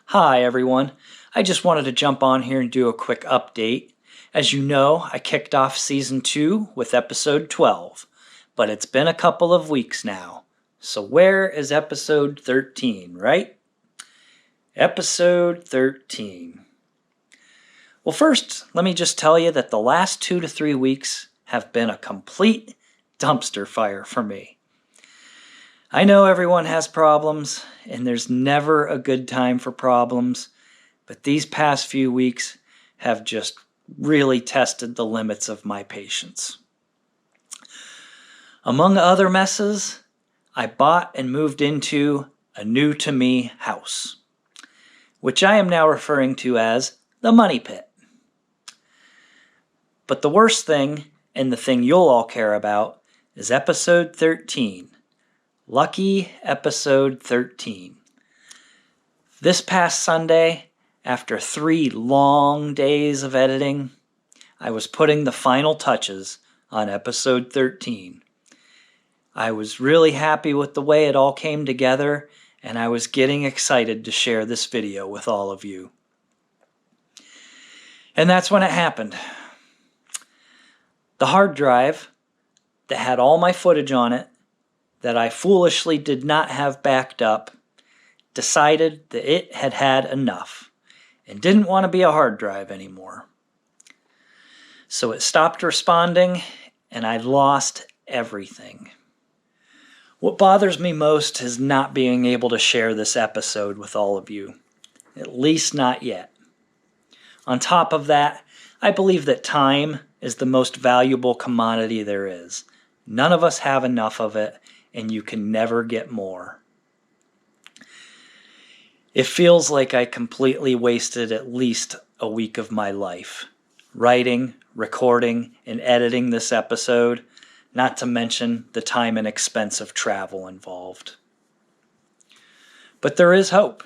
Hi everyone. I just wanted to jump on here and do a quick update. As you know, I kicked off Season 2 with Episode 12, but it's been a couple of weeks now. So where is Episode 13, right? Episode 13. Well, first, let me just tell you that the last 2 to 3 weeks have been a complete dumpster fire for me. I know everyone has problems, and there's never a good time for problems, but these past few weeks have just really tested the limits of my patience. Among other messes, I bought and moved into a new-to-me house, which I am now referring to as the Money Pit. But the worst thing, and the thing you'll all care about, is Episode 13. Lucky Episode 13. This past Sunday, after 3 long days of editing, I was putting the final touches on Episode 13. I was really happy with the way it all came together, and I was getting excited to share this video with all of you. And that's when it happened. The hard drive that had all my footage on it, that I foolishly did not have backed up, decided that it had had enough and didn't want to be a hard drive anymore. So it stopped responding and I lost everything. What bothers me most is not being able to share this episode with all of you, at least not yet. On top of that, I believe that time is the most valuable commodity there is. None of us have enough of it, and you can never get more. It feels like I completely wasted at least a week of my life, writing, recording, and editing this episode, not to mention the time and expense of travel involved. But there is hope.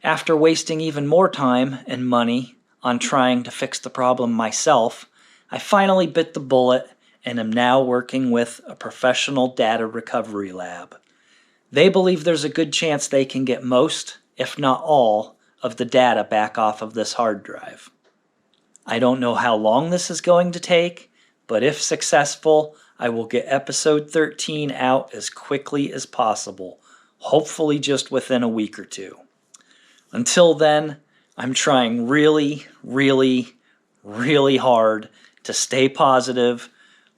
After wasting even more time and money on trying to fix the problem myself, I finally bit the bullet and am now working with a professional data recovery lab. They believe there's a good chance they can get most, if not all, of the data back off of this hard drive. I don't know how long this is going to take, but if successful, I will get Episode 13 out as quickly as possible, hopefully just within a week or two. Until then, I'm trying really, really, really hard to stay positive,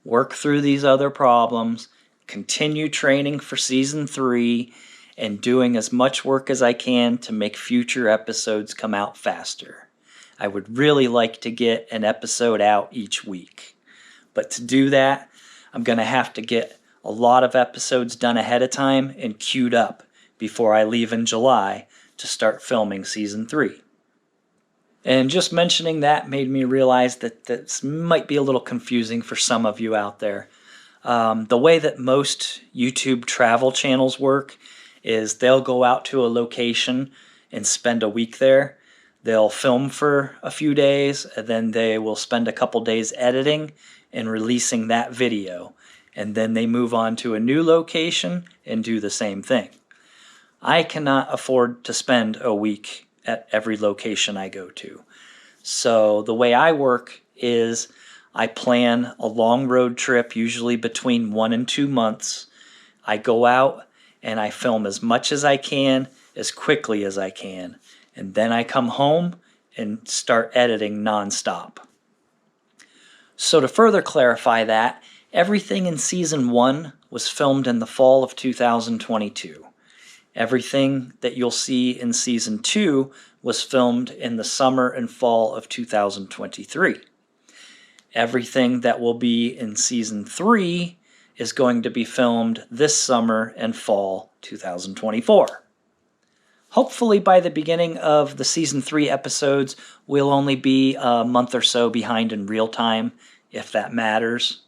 work through these other problems, continue training for Season 3, and doing as much work as I can to make future episodes come out faster. I would really like to get an episode out each week. But to do that, I'm going to have to get a lot of episodes done ahead of time and queued up before I leave in July to start filming Season 3. And just mentioning that made me realize that this might be a little confusing for some of you out there. The way that most YouTube travel channels work is they'll go out to a location and spend a week there. They'll film for a few days, and then they will spend a couple days editing and releasing that video. And then they move on to a new location and do the same thing. I cannot afford to spend a week at every location I go to. So the way I work is I plan a long road trip, usually between 1 and 2 months. I go out and I film as much as I can, as quickly as I can. And then I come home and start editing nonstop. So to further clarify that, everything in Season 1 was filmed in the fall of 2022. Everything that you'll see in Season 2 was filmed in the summer and fall of 2023. Everything that will be in Season 3 is going to be filmed this summer and fall 2024. Hopefully by the beginning of the Season 3 episodes, we'll only be a month or so behind in real time, if that matters.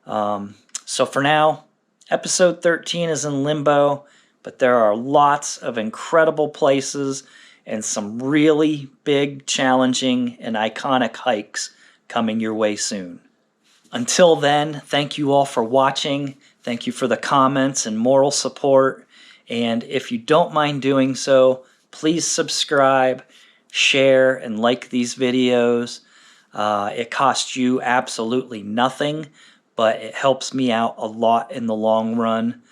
So for now, Episode 13 is in limbo, but there are lots of incredible places and some really big, challenging, and iconic hikes coming your way soon. Until then, thank you all for watching. Thank you for the comments and moral support. And if you don't mind doing so, please subscribe, share, and like these videos. It costs you absolutely nothing, but it helps me out a lot in the long run.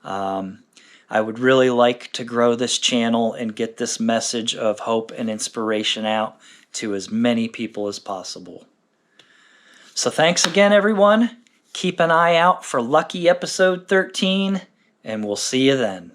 I would really like to grow this channel and get this message of hope and inspiration out to as many people as possible. So thanks again, everyone. Keep an eye out for lucky episode 13, and we'll see you then.